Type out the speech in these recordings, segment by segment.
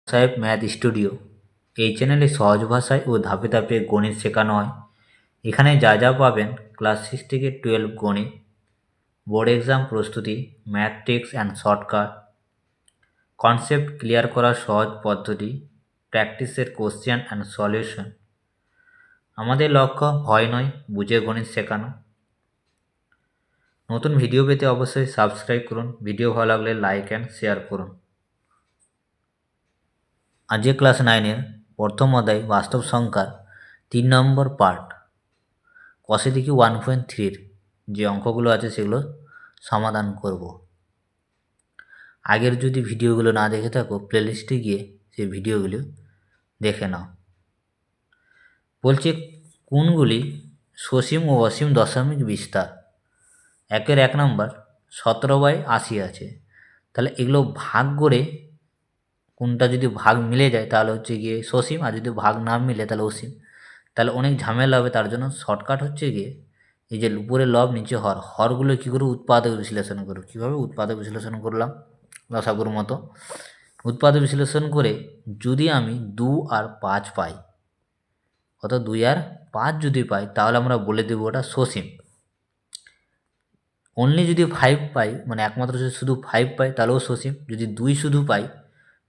সাহেব math studio এই চ্যানেলে সহজ ভাষায় ও ধাপে ধাপে গণিত শেখানো হয়। এখানে যা যা পাবেন ক্লাস 6 থেকে 12 গণিত, বোর্ড এক্সাম প্রস্তুতি, math tricks and shortcut, concept clear করার সহজ পদ্ধতি, প্র্যাকটিসের কোশ্চেন অ্যান্ড সলিউশন। আমাদের লক্ষ্য ভয় নয়, বুঝে গণিত শেখানো। নতুন ভিডিও পেতে অবশ্যই সাবস্ক্রাইব করুন। ভিডিও ভালো লাগলে লাইক অ্যান্ড শেয়ার করুন। আজকে ক্লাস 9-এর প্রথম অধ্যায় বাস্তব সংখ্যার 3 নম্বর পার্ট কষে দেখি 1.3-র যে অঙ্কগুলো আছে সেগুলো সমাধান করব। আগের যদি ভিডিওগুলো না দেখে থাকো প্লেলিস্টে গিয়ে সেই ভিডিওগুলো দেখে নাও। বলছে কোনগুলি সসীম ও অসীম দশমিক বিস্তার। 1 নম্বর 17/80 আছে, তাহলে এগুলো ভাগ করে কোনটা যদি ভাগ মিলে যায় তাহলে হচ্ছে গিয়ে সসীম, আর যদি ভাগ না মিলে তাহলে অসীম। তাহলে অনেক ঝামেলা হবে, তার জন্য শর্টকাট হচ্ছে গিয়ে এই যে উপরে লব নিচে হরগুলো কী করে উৎপাদক বিশ্লেষণ করব। কীভাবে উৎপাদক বিশ্লেষণ করলাম লসাগুর মতো। উৎপাদক বিশ্লেষণ করে যদি আমি 2 আর 5 পাই, কত 2 আর 5 যদি পাই তাহলে আমরা বলে দেবো ওটা সসীম। অনলি যদি 5 পাই, মানে একমাত্র যদি শুধু 5 পাই তাহলেও সসীম। যদি 2 শুধু পাই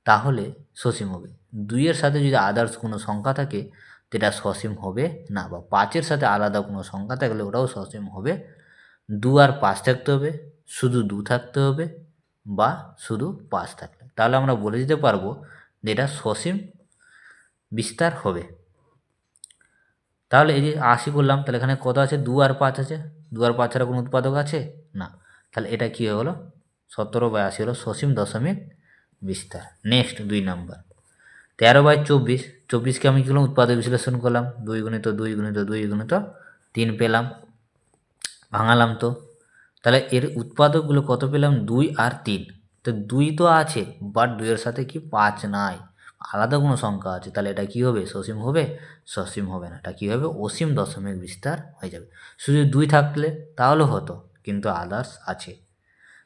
তাহলে সসীম হবে। 2-এর সাথে যদি আদার্স কোনো সংখ্যা থাকে সেটা সসীম হবে না, বা 5-এর সাথে আলাদা কোনো সংখ্যা থাকলে ওটাও সসীম হবে। 2 আর 5 থাকতে হবে, শুধু 2 থাকতে হবে, বা শুধু 5 থাকলে, তাহলে আমরা বলে দিতে পারবো যে এটা সসীম বিস্তার হবে। তাহলে এই যে 80 করলাম, তাহলে এখানে কত আছে? 2 আর 5 আছে। 2 আর 5 ছাড়া কোনো উৎপাদক আছে না, তাহলে এটা কী হয়ে গেলো? 17/80 হলো সসীম দশমিক বিস্তার। নেক্সট 2 নম্বর 13/24। 24কে আমি কী করলাম? উৎপাদক বিশ্লেষণ করলাম। 2 গুণিত 2 গুণিত 2 গুণিত 3 পেলাম, ভাঙালাম তো। তাহলে এর উৎপাদকগুলো কত পেলাম? 2 আর 3। তো 2 তো আছে, বাট 2-এর সাথে কি 5 নাই, আলাদা কোনো সংখ্যা আছে, তাহলে এটা কী হবে? সসীম হবে? সসীম হবে না, এটা কী হবে? অসীম দশমিক বিস্তার হয়ে যাবে। শুধু 2 থাকলে তাহলে হতো, কিন্তু আদার্স আছে।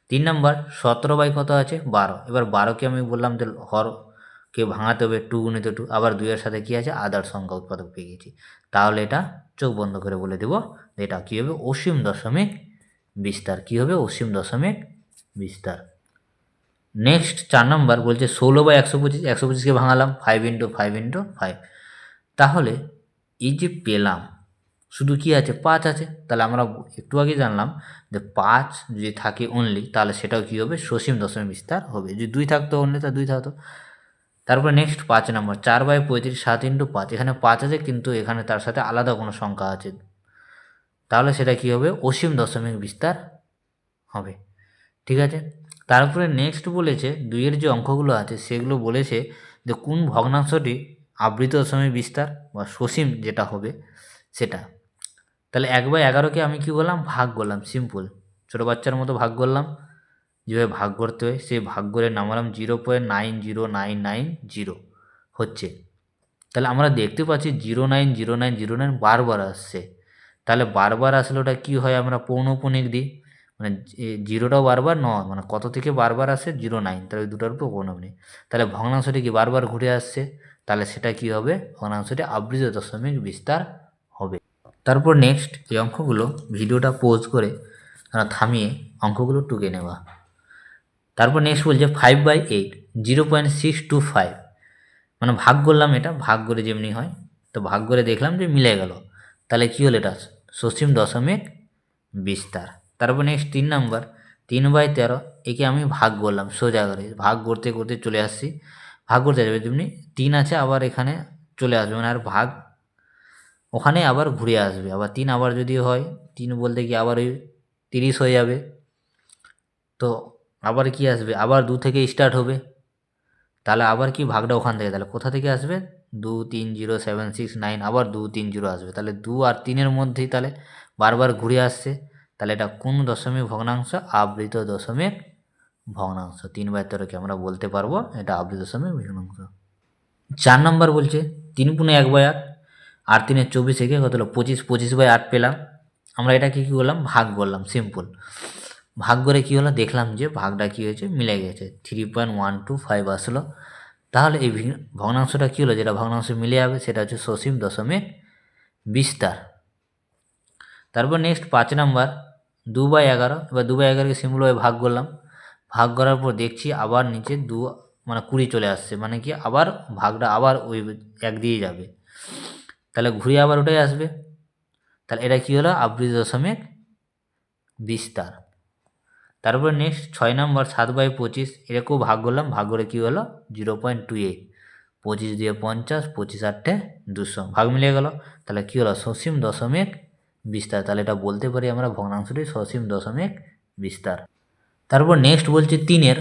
3 নম্বর 17 কত আছে? 12। এবার 12কে আমি বললাম যে হরকে ভাঙাতে হবে 2 গুণিত 2, আবার 2-এর সাথে কী আছে? আদার্স সংখ্যা উৎপাদক পেয়ে গেছি। তাহলে এটা চোখ বন্ধ করে বলে দেব এটা কী হবে? অসীম দশমিক বিস্তার। কী হবে? অসীম দশমিক বিস্তার। নেক্সট 4 নম্বর বলছে 16/125। 125কে ভাঙালাম 5 × 5 × 5। তাহলে এই যে পেলাম শুধু কি আছে? 5 আছে। তাহলে আমরা একটু আগে জানলাম যে 5 যদি থাকে অনলি তাহলে সেটাও কী হবে? সসীম দশমিক বিস্তার হবে। যদি 2 থাকতো অনলি তা 2 থাকতো। তারপর নেক্সট 5 নম্বর 4/35। 7 × 5। এখানে 5 আছে কিন্তু এখানে তার সাথে আলাদা কোনো সংখ্যা আছে, তাহলে সেটা কী হবে? অসীম দশমিক বিস্তার হবে। ঠিক আছে। তারপরে নেক্সট বলেছে 2-এর যে অঙ্কগুলো আছে সেগুলো বলেছে যে কোন ভগ্নাংশটি আবৃত দশমিক বিস্তার বা সসীম যেটা হবে সেটা। তাহলে 1/11কে আমি কী করলাম? ভাগ করলাম। সিম্পল ছোটো বাচ্চার মতো ভাগ করলাম, যেভাবে ভাগ করতে হয় সেই ভাগ করে নামালাম 0.90990 হচ্ছে। তাহলে আমরা দেখতে পাচ্ছি 0.90909 বারবার আসছে। তাহলে বারবার আসলে ওটা কী হয়? আমরা পৌনঃপুনিক দিই, মানে জিরোটাও বারবার নয়, মানে কত থেকে বারবার আসে? 0.9, তাহলে দুটোর উপর পৌনঃপুনিক। তাহলে ভগ্নাংশটি কি বারবার ঘুরে আসছে, তাহলে সেটা কি হবে? ভগ্নাংশটি আবৃত দশমিক বিস্তার হবে। তারপর নেক্সট এই অঙ্কগুলো ভিডিওটা পজ করে থামিয়ে অঙ্কগুলো টুকে নেওয়া। তারপর নেক্সট বলছে 5/8 0.625, মানে ভাগ করলাম, এটা ভাগ করে যেমনি হয় তো ভাগ করে দেখলাম যে মিলে গেল, তাহলে কী হলো? এটা সসীম দশমিক বিস্তার। তারপর নেক্সট 3 নম্বর 3/13। একে আমি ভাগ করলাম, সোজা করে ভাগ করতে করতে চলে আসছি, ভাগ করতে যাবে যেমনি 3 আছে আবার এখানে চলে আসবে, মানে আর ভাগ ওখানে আবার ঘুরে আসবে। আবার 3 আবার যদি হয় 3 বলতে কি আবার ওই 30 হয়ে যাবে, তো আবার কি আসবে? আবার 2 থেকে স্টার্ট হবে, তাহলে আবার কি ভাগটা ওখান থেকে, তাহলে কোথা থেকে আসবে? 2 3 0 7 6 9, আবার 2 3 0 আসবে, তাহলে 2 আর 3-এর মধ্যেই তাহলে বারবার ঘুরে আসছে। তাহলে এটা কোন দশমিক ভগ্নাংশ? আবৃত দশমিক ভগ্নাংশ। 3/13কে আমরা বলতে পারবো এটা আবৃত দশমিক ভগ্নাংশ। 4 নম্বর বলছে 3 × 1/8। 8 × 3 = 24, একে কত হলো? 25। 25/8 পেলাম। আমরা এটাকে কী করলাম? ভাগ করলাম। সিম্পল ভাগ করে কী হলো? দেখলাম যে ভাগটা কী হয়েছে? মিলে গেছে, 3.125 আসলো। তাহলে এই ভগ্নাংশটা কী হলো, যেটা ভগ্নাংশ মিলে যাবে সেটা হচ্ছে সসীম দশমিক বিস্তার। তারপর নেক্সট 5 নাম্বার 2/11। এবার 2/11কে সিম্পলভাবে ভাগ করলাম, ভাগ করার পর দেখছি আবার নিচে 2 মানে 20 চলে আসছে, মানে কি আবার ভাগটা আবার ওই এক দিয়ে যাবে, তাহলে ঘুরে আবার ওটাই আসবে। তাহলে এটা কী হলো, আবৃত দশমিক বিস্তার। তারপর নেক্সট 6 নাম্বার 7/25, এটাকেও ভাগ করলাম, ভাগ করে কী হলো 0.28, 25 দিয়ে 50, 25 8 200, ভাগ মিলিয়ে গেল। তাহলে কী হলো, সসীম দশমিক বিস্তার। তাহলে এটা বলতে পারি আমরা ভগ্নাংশটি সসীম দশমিক বিস্তার। তারপর নেক্সট বলছে 3-এর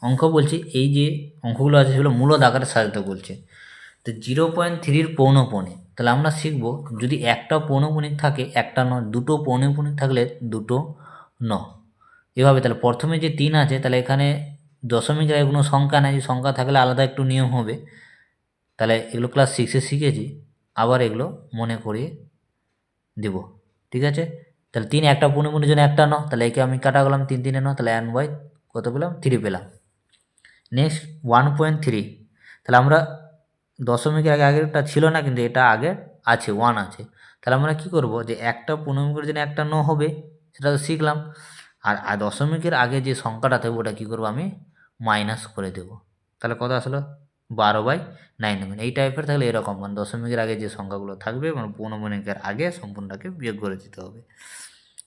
অঙ্ক, বলছে এই যে অঙ্কগুলো আছে সেগুলো মূলদ আকারে সাজাতে বলছে। তো 0.3-র পৌনঃপুনিক, তাহলে আমরা শিখব যদি একটা পৌনঃপুনিক থাকে একটা ন, দুটো পৌনঃপুনিক থাকলে দুটো ন, এভাবে। তাহলে প্রথমে যে 3 আছে, তাহলে এখানে দশমিকের আগে কোনো সংখ্যা নেই, সংখ্যা থাকলে আলাদা একটু নিয়ম হবে। তাহলে এগুলো ক্লাস 6-এ শিখেছি, আবার এগুলো মনে করিয়ে দেব, ঠিক আছে। তাহলে 3 একটা পৌনঃপুনিকের জন্য একটা ন, তাহলে একে আমি কাটা গেলাম 3 3 ন, তাহলে n বাই কত পেলাম 3 পেলাম। নেক্সট 1.3, তাহলে আমরা দশমিকের আগে আগেরটা ছিল না, কিন্তু এটা আগে আছে 1 আছে, তাহলে আমরা কি করব, যে একটা পূর্ণাঙ্কের জন্য একটা ন হবে সেটা তো শিখলাম, আর দশমিকের আগে যে সংখ্যাটা থাকবে ওটা কী করবো আমি মাইনাস করে দেব। তাহলে কত আসলো 12/9 হবে। এই টাইপের থাকলে এরকম, মানে দশমিকের আগে যে সংখ্যাগুলো থাকবে মানে পূর্ণাঙ্কের আগে সম্পূর্ণটাকে বিয়োগ করে দিতে হবে।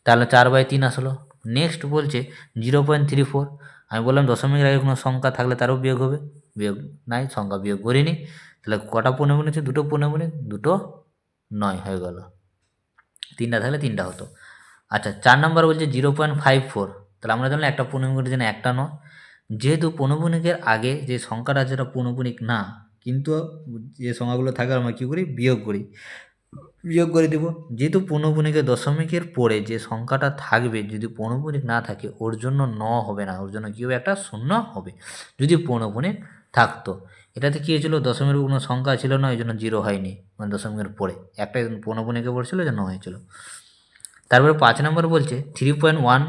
তাহলে 4/3 আসলো। নেক্সট বলছে 0.34, আমি বললাম দশমিকের আগে কোনো সংখ্যা থাকলে তারও বিয়োগ হবে, বিয়োগ নাই, সংখ্যা বিয়োগ করিনি। তাহলে কটা পূর্ণগুণ আছে, দুটো পূর্ণগুণ, দুটো 9 হয়ে গেল, 3টা থাকলে 3টা হতো। আচ্ছা 4 নাম্বার বলছে 0.54, তাহলে আমরা জানলাম একটা পূর্ণগুণের জন্য একটা নয়, যেহেতু পৌনঃপুনিকের আগে যে সংখ্যাটা আছে সেটা পৌনঃপুনিক না, কিন্তু যে সংখ্যাগুলো থাকে আমরা কী করি বিয়োগ করি, বিয়োগ করে দেব। যেহেতু পৌনঃপুনিকের দশমিকের পরে যে সংখ্যাটা থাকবে যদি পৌনঃপুনিক না থাকে ওর জন্য ন হবে না, ওর জন্য কী হবে একটা শূন্য হবে যদি পৌনঃপুনিক থাকতো। এটাতে কী হয়েছিল, দশমিকের কোনো সংখ্যা ছিল না, ওই জন্য 0 হয়নি, মানে দশমিকের পরে একটা পৌনঃপুনিকে পড়ছিল যে ন হয়েছিল। তারপরে 5 নম্বর বলছে 3.1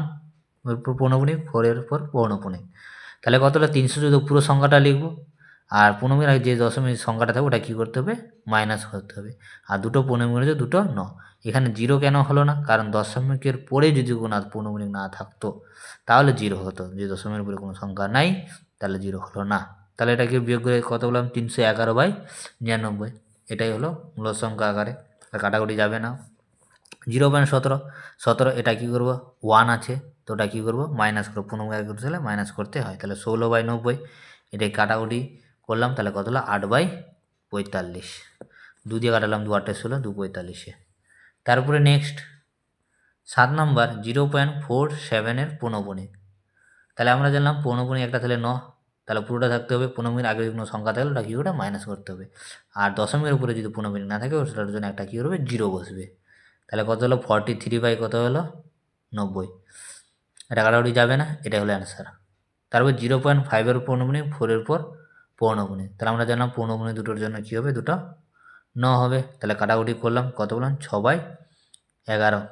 পৌনঃপুনিক, 4-এর পর পৌনঃপুনিক, তাহলে কত হলো 314, পুরো সংখ্যাটা লিখব, আর পৌনঃপুনিক আগে যে দশমিক সংখ্যাটা থাকবে ওটা কী করতে হবে মাইনাস করতে হবে, আর দুটো পৌনঃপুনিক আছে দুটো ন। এখানে 0 কেন হলো না, কারণ দশমিকের পরে যদি কোনো পৌনঃপুনিক না থাকতো তাহলে 0 হতো, যে দশমিকের পরে কোনো সংখ্যা নাই তাহলে 0 হলো না। তাহলে এটাকে বিয়োগ করে কত বললাম 311/99, এটাই হলো মূলদ সংখ্যা আকারে, কাটাকুটি যাবে না। 0.17, এটা কী করবো 1 আছে, তো ওটা কী করবো মাইনাস করবো, পূর্ণবর্গ করতে হলে মাইনাস করতে হয়, তাহলে 16/90, এটাই কাটাকুটি করলাম, তাহলে কত হলো 8/45, 2 দিয়ে কাটালাম 2 8 16, 2/45। তারপরে নেক্সট 7 নাম্বার 0.47-এর পৌনঃপুনিক, তাহলে আমরা জানলাম পৌনঃপুনিক একটা তাহলে ন, তাহলে পুরোটা থাকতে হবে, পৌনঃপুনিক আগে কোনো সংখ্যা থাকলে ওটা কী করে মাইনাস করতে হবে, আর দশমিকের উপরে যদি পৌনঃপুনিক না থাকে সেটার জন্য একটা কী করবে 0 বসবে। তাহলে কত হলো 43 কত হলো 90, এটা কাটাকুটি যাবে না, এটাই হলো অ্যান্সার। তারপর 0.5-এর পৌনঃপুনিক, 4-এর পর পৌনঃপুনিক, তাহলে আমরা জানলাম পৌনঃপুনিক দুটোর জন্য কী হবে দুটো ন হবে, তাহলে কাটাকুটি করলাম কত বললাম 6/11।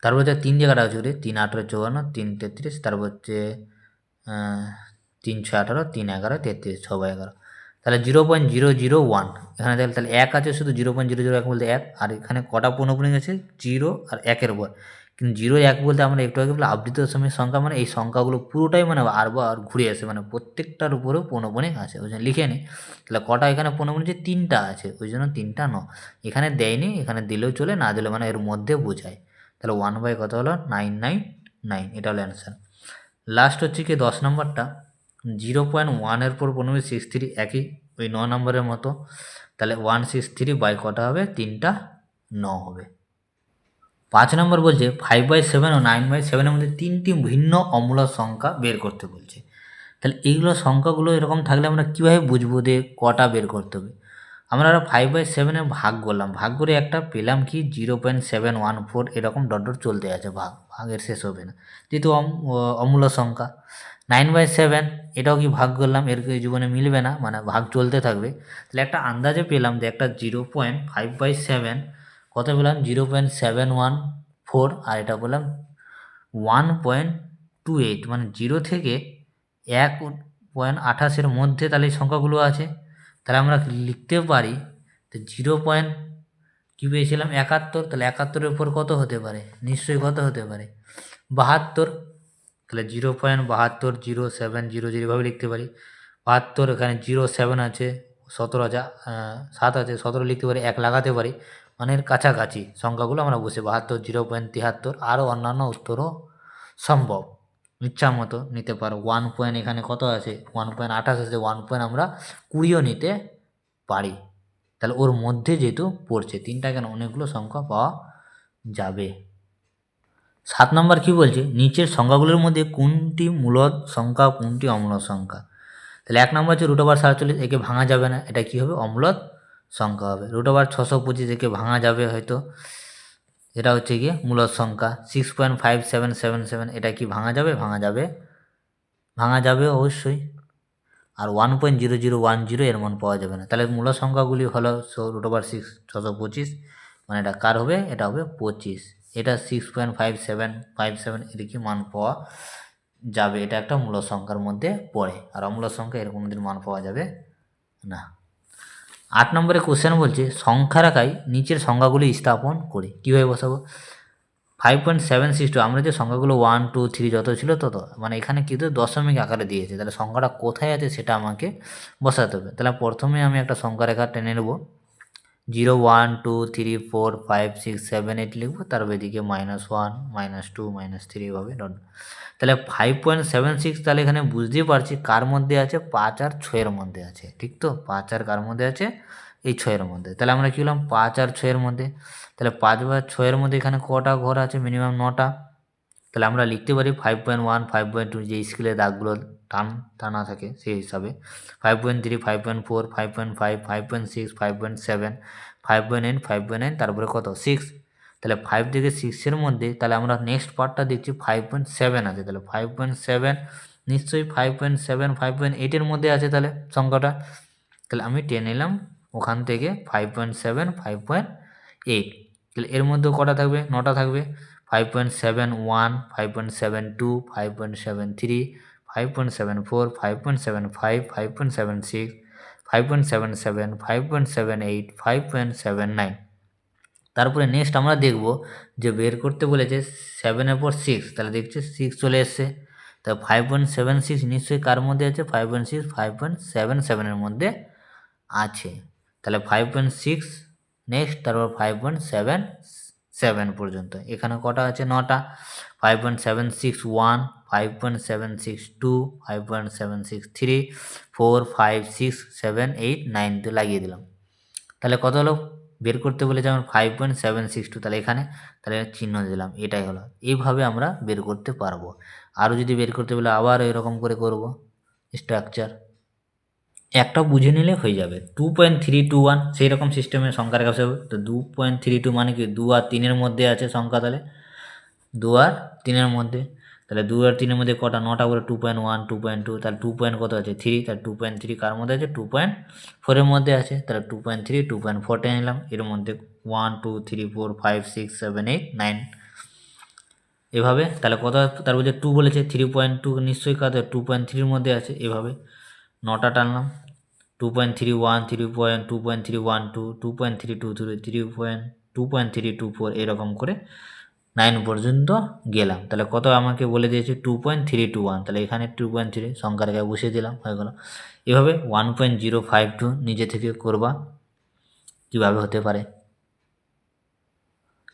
তারপর হচ্ছে 3 দিয়ে কাটা হচ্ছে 3 8 54, 3 33, তারপর হচ্ছে 3 6 18, 3 11 33, 6/11। তাহলে 0.001, এখানে তাহলে 1 আছে, শুধু 0.001 বলতে 1, আর এখানে কটা পৌনঃপুনিক আছে 0 আর 1-এর পর, কিন্তু 0 1 বলতে আমরা একটু আগে বলে আবৃত দশমিক সংখ্যা, মানে এই সংখ্যাগুলো পুরোটাই মানে বারবার ঘুরে আসে, মানে প্রত্যেকটার উপরেও পৌনঃপুনিক আছে, ওই জন্য লিখে নিই। তাহলে কটা এখানে পৌনঃপুনিক আছে 3টা আছে, ওই জন্য 3টা ন, এখানে দেয়নি, এখানে দিলেও চলে না দিলেও মানে এর মধ্যে বোঝায়। তাহলে 1 কত হলো 999, এটা হলো অ্যান্সার। লাস্ট হচ্ছে কি 10 নম্বরটা 0.1-এর পর 15/63, একই ওই 9 নম্বরের মতো, তাহলে 163 কটা হবে 3টা ন হবে। 5 নম্বর বলছে 5/7 ও 9/7-এর মধ্যে 3টি ভিন্ন অমূলদ সংখ্যা বের করতে বলছে। তাহলে এইগুলো সংখ্যাগুলো এরকম থাকলে আমরা কীভাবে বুঝবো যে কটা বের করতে হবে, আমরা 5/7-এ ভাগ করলাম, ভাগ করে একটা পেলাম কি 0.714, এরকম ডট ডট চলতে আছে, ভাগের শেষ হবে না যেহেতু অমূল্য সংখ্যা। 9/7 এটাও কি ভাগ করলাম, এর জীবনে মিলবে না, মানে ভাগ চলতে থাকবে, তাহলে একটা আন্দাজে পেলাম যে একটা 0.5/7 কত পেলাম 0.714, আর এটা বললাম 1.28, মানে 0 থেকে 1 0.28-এর মধ্যে তাহলে এই সংখ্যাগুলো আছে। তাহলে আমরা লিখতে পারি তো 0. কী পেয়েছিলাম 71, তাহলে 71-এর উপর কত হতে পারে, নিশ্চয়ই কত হতে পারে 72। তাহলে 0.72, 0700 এভাবে লিখতে পারি। 72, এখানে 07 আছে, 17 আছে, 7 আছে, 17 লিখতে পারি, 1 লাগাতে পারি, মানে এর কাছাকাছি সংখ্যাগুলো আমরা বসে 72, 0.73, আরও অন্যান্য উত্তরও সম্ভব, ইচ্ছা মতো নিতে পারো। 1. এখানে কত আছে 1.28 আছে, 1. আমরা 20ও নিতে পারি। তাহলে ওর মধ্যে যেহেতু পড়ছে, তিনটা কেন অনেকগুলো সংখ্যা পাওয়া যাবে। 7 নম্বর কী বলছে, নিচের সংখ্যাগুলোর মধ্যে কোনটি মূলদ সংখ্যা কোনটি অম্লদ সংখ্যা। তাহলে 1 নম্বর হচ্ছে √47, একে ভাঙা যাবে না, এটা কী হবে অম্লদ সংখ্যা হবে। √625, একে ভাঙা যাবে হয়তো, এটা হচ্ছে গিয়ে মূলদ সংখ্যা। 6.5777, এটা কি ভাঙা যাবে, ভাঙা যাবে অবশ্যই। আর 1.0010 এর মান পাওয়া যাবে না। তাহলে মূল সংখ্যাগুলি হলো √625, মানে এটা কার হবে, এটা হবে 25। এটা 6.5757, এর কি মান পাওয়া যাবে, এটা একটা মূল সংখ্যার মধ্যে পড়ে। আর অমূল সংখ্যা এরকম মান পাওয়া যাবে না। 8 নম্বরে কোশ্চেন বলছে সংখ্যার আকারে নিচের সংখ্যাগুলি স্থাপন করে কীভাবে বসাবো। 5.762, আমরা যে সংখ্যাগুলো 1, 2, 3 যত ছিল তত, মানে এখানে কিন্তু দশমিক আকারে দিয়েছে, তাহলে সংখ্যাটা কোথায় আছে সেটা আমাকে বসাতে হবে। তাহলে প্রথমে আমি একটা সংখ্যা রেখা টেনে নেব, 0, 1, 2, 3, 4, 5, 6, 7, 8 লিখবো, তারপর এদিকে -1, -2, -3 এভাবে ডট। তাহলে 5.76, তাহলে এখানে বুঝতেই পারছি কার মধ্যে আছে, 5 আর 6-এর মধ্যে আছে, ঠিক তো, 5 আর কার মধ্যে আছে, এই 6-এর মধ্যে। তাহলে আমরা কী বললাম 5 আর 6-এর মধ্যে, তাহলে 5 বা 6-এর মধ্যে এখানে কটা ঘর আছে, মিনিমাম 9টা। তাহলে আমরা লিখতে পারি 5.1, 5.2, যে স্কেলের দাগগুলো টানা থাকে সেই হিসাবে, 5.3, 5.4, 5.5, 5.6, 5.7, 5.8, 5.9, তারপরে কত 6। তাহলে 5 থেকে 6-এর মধ্যে, তাহলে আমরা নেক্সট পার্টটা দেখছি 5.7 আছে, তাহলে 5.7 নিশ্চয়ই 5.7, 5.8-এর মধ্যে আছে তাহলে সংখ্যাটা। তাহলে আমি টেনে নিলাম ওখান থেকে 5.7, 5.8, তাহলে এর মধ্যে কটা থাকবে, 9টা থাকবে। 5.71, 5.72, 5.73, 5.74, 5.75, 5.76, 5.77, 5.78, 5.79। তারপরে নেক্সট আমরা দেখব যে বের করতে বলেছে 7-এর পর 6, তাহলে দেখছি 6 চলে এসছে। তা 5.76 নিশ্চয়ই কার মধ্যে আছে, 5.6, 5.77-এর মধ্যে আছে। তাহলে 5.6 নেক্সট, তারপর 5.77 পর্যন্ত, এখানে কটা আছে 9টা। 5.761, 5.762, 5.763, 4, 5, 6, 7, 8, 9 তো লাগিয়ে দিলাম। তাহলে কত হলো, বের করতে বলেছে আমার 5.762, তাহলে এখানে তাহলে চিহ্ন দিলাম, এটাই হলো। এইভাবে আমরা বের করতে পারবো। আরও যদি বের করতে বলে আবার এরকম করে করব স্ট্রাকচার, একটা বুঝে নিলে হয়ে যাবে। 2.321 সেই রকম সিস্টেমে সংখ্যার কাছে হবে। তো 2.32 মানে কি 2 আর 3-এর মধ্যে আছে সংখ্যা, তাহলে 2 আর 3-এর মধ্যে, তাহলে 2 আর 3-এর মধ্যে কটা, 9টা করে 2.1, 2.2, তাহলে 2 পয়েন্ট কত আছে 3, তাহলে 2.3 কার মধ্যে আছে 2.4-এর মধ্যে আছে, তাহলে 2.3, 2.4 টেনে নিলাম। এর মধ্যে 1, 2, 3, 4, 5, 6, 7, 8, 9 এভাবে। তাহলে কত, তারপর যে 2 বলেছে 3.2 নিশ্চয়ই কত 2.3-এর মধ্যে আছে, এভাবে 9টা টানলাম। 2.31, 2.312, 2.323, 2.324, এরকম করে 9 পর্যন্ত গেলাম। তাহলে কত আমাকে বলে দিয়েছে 2.321, তাহলে এখানে 2.3 সংখ্যার জায়গায় বসিয়ে দিলাম, হয়ে গেল। এভাবে 1.052 নিজে থেকে করবা কীভাবে হতে পারে।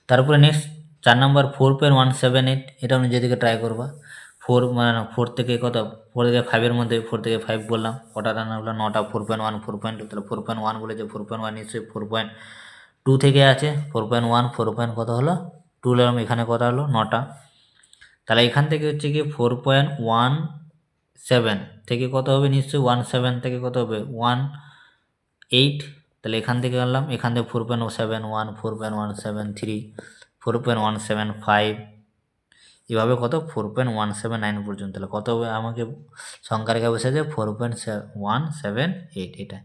তারপরে নেক্সট 4 নম্বর 4.178, এটাও নিজে থেকে ট্রাই করবা। 4 মানে 4 থেকে কত, 4 থেকে 5-এর মধ্যে 4 থেকে 5 বললাম, কটা রান্না হলো 9টা। 4.1, 4.2, তাহলে 4.1 বলেছে, 4.1 নিশ্চয়ই 4.2 থেকে আছে, 4.1, 4. কত হলো 2 নিলাম, এখানে কত হলো 9টা। তাহলে এখান থেকে হচ্ছে কি 4.17 থেকে কত হবে, নিশ্চয়ই 17 থেকে কত হবে 18, তাহলে এখান থেকে আনলাম, এখান থেকে 4.71, 4.173, 4.175, এভাবে কত 4.179 পর্যন্ত। তাহলে কত হবে আমাকে সংখ্যার রেখা বসে আছে 4.178, এটা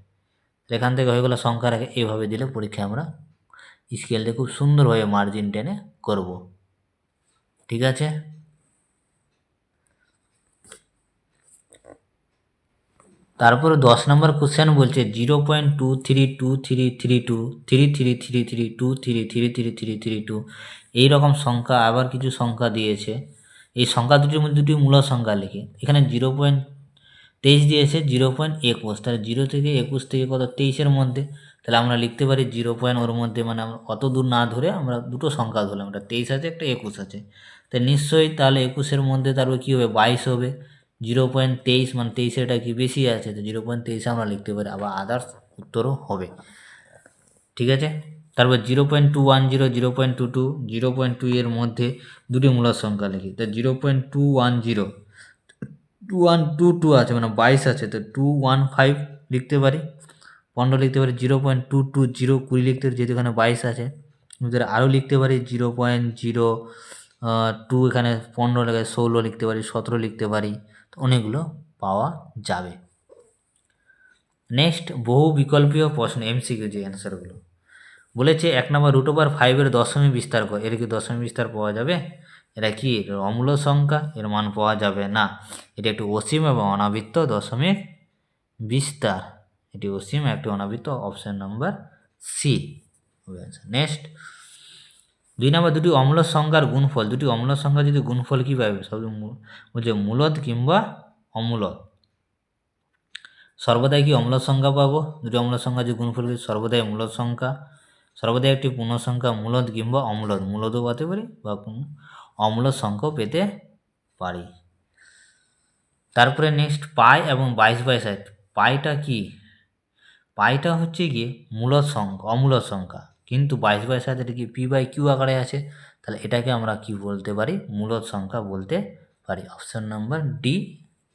এখান থেকে হয়ে গেলো সংখ্যার রেখা। এইভাবে দিলে পরীক্ষায় আমরা স্কেল দিয়ে খুব সুন্দরভাবে মার্জিন টেনে করব, ঠিক আছে। তারপরে 10 নম্বর কোশ্চেন বলছে 0.232233333333233333 এইরকম সংখ্যা আবার কিছু সংখ্যা দিয়েছে। এই সংখ্যা দুটির মধ্যে দুটি মূল সংখ্যা লিখে এখানে 0.23 দিয়েছে 0.21, তাহলে 0 থেকে 21 থেকে কত 23-এর মধ্যে, তাহলে আমরা লিখতে পারি 0 পয়েন্ট ওর মধ্যে, মানে আমরা অত দূর না ধরে আমরা দুটো সংখ্যা ধরলাম, একটা 23 আছে একটা 21 আছে, তাই নিশ্চয়ই তাহলে 21-এর মধ্যে তারপর কী হবে 22 হবে। 0.23 মানে 23-এর এটা কি বেশি আছে, তো 0.23 আমরা লিখতে পারি, আবার আদার্স উত্তরও হবে। ঠিক আছে, তারপর 0.210 0.22 0.2 এর মধ্যে দুটি মূল সংখ্যা লিখি, তো 0.210 2122 আছে মানে 22 আছে, তো 215 লিখতে পারি, 15 লিখতে পারি, 0.220 20 লিখতে পারি যেহেতু এখানে 22 আছে, আরও লিখতে পারি 0.02 এখানে 15 লেখা 16 লিখতে পারি, 17 লিখতে পারি, তো অনেকগুলো পাওয়া যাবে। নেক্সট বহু বিকল্পীয় প্রশ্ন এমসিকিউ যে অ্যান্সারগুলো বলেছে 1 নম্বর √5-এর দশমিক বিস্তার কর, এর কি দশমিক বিস্তার পাওয়া যাবে? এটা কি অমূল্য সংখ্যা, এর মান পাওয়া যাবে না, এটি একটি অসীম এবং অনাবৃত্ত দশমিক বিস্তার, এটি অসীম একটি অনাবৃত্ত, অপশন নাম্বার সি। নেক্সট 2 নম্বর দুটি অম্ল সংখ্যার গুণফল, দুটি অম্ল সংখ্যা যদি গুণফল কী পাবে, বলছে মূলদ কিংবা অমূলদ, সর্বদাই কি অম্ল সংখ্যা পাবো, দুটি অম্ল সংখ্যা যে গুণফল সর্বদাই মূলদ সংখ্যা, সর্বদাই একটি পূর্ণ সংখ্যা মূলদ কিংবা অম্লদ, মূলদও পেতে পারি বা অম্লদ সংখ্যাও পেতে পারি। তারপরে নেক্সট পাই এবং 22/60, পাইটা কি, পাইটা হচ্ছে গিয়ে মূলদ সংখ্যা অমূলদ সংখ্যা, কিন্তু 22/60 এটা কি p/q আকারে আছে, তাহলে এটাকে আমরা কি বলতে পারি মূলদ সংখ্যা বলতে পারি, অপশন নাম্বার ডি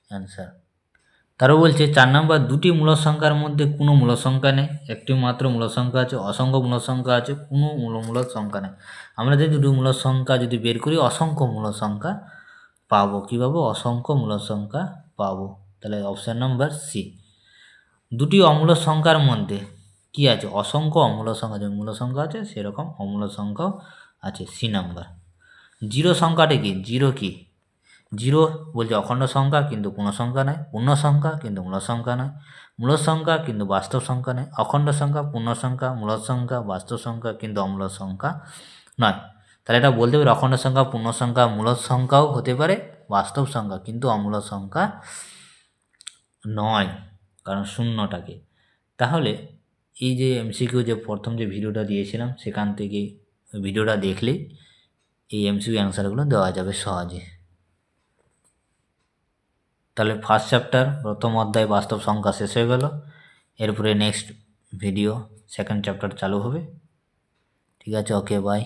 অ্যান্সার। তারও বলছে 4 নম্বর দুটি মূল সংখ্যার মধ্যে কোনো মূল সংখ্যা নেই, একটি মাত্র মূল সংখ্যা আছে, অসংখ্য মূল সংখ্যা আছে, কোনো মূল সংখ্যা নেই। আমরা যদি দুটি মূল সংখ্যা যদি বের করি অসংখ্য মূল সংখ্যা পাবো, কী পাবো অসংখ্য মূল সংখ্যা পাবো, তাহলে অপশান নাম্বার সি। দুটি অমূল সংখ্যার মধ্যে কি আছে, অসংখ্য অমূল সংখ্যা, যে মূল সংখ্যা আছে সেরকম অমূল সংখ্যাও আছে, সি নাম্বার। 0 সংখ্যাটা কি, 0 কি, 0 বলছে অখণ্ড সংখ্যা কিন্তু পূর্ণ সংখ্যা নয়, পূর্ণ সংখ্যা কিন্তু মূল সংখ্যা নয়, মূল সংখ্যা কিন্তু বাস্তব সংখ্যা নয়, অখণ্ড সংখ্যা পূর্ণ সংখ্যা মূল সংখ্যা বাস্তব সংখ্যা কিন্তু অমূল সংখ্যা নয়, তাহলে এটা বলতে পারি অখণ্ড সংখ্যা পূর্ণ সংখ্যা মূল সংখ্যাও হতে পারে, বাস্তব সংখ্যা কিন্তু অমূল সংখ্যা নয়, কারণ শূন্যটাকে। তাহলে এই যে এমসিকিউ যে প্রথম যে ভিডিওটা দিয়েছিলাম সেখান থেকে ভিডিওটা দেখলেই এই এমসিকিউ অ্যান্সারগুলো দেওয়া যাবে সহজে। তাহলে ফার্স্ট চ্যাপ্টার প্রথম অধ্যায় বাস্তব সংখ্যা শেষ হয়ে গেল, এরপরে নেক্সট ভিডিও সেকেন্ড চ্যাপ্টার চালু হবে। ঠিক আছে, ওকে বাই।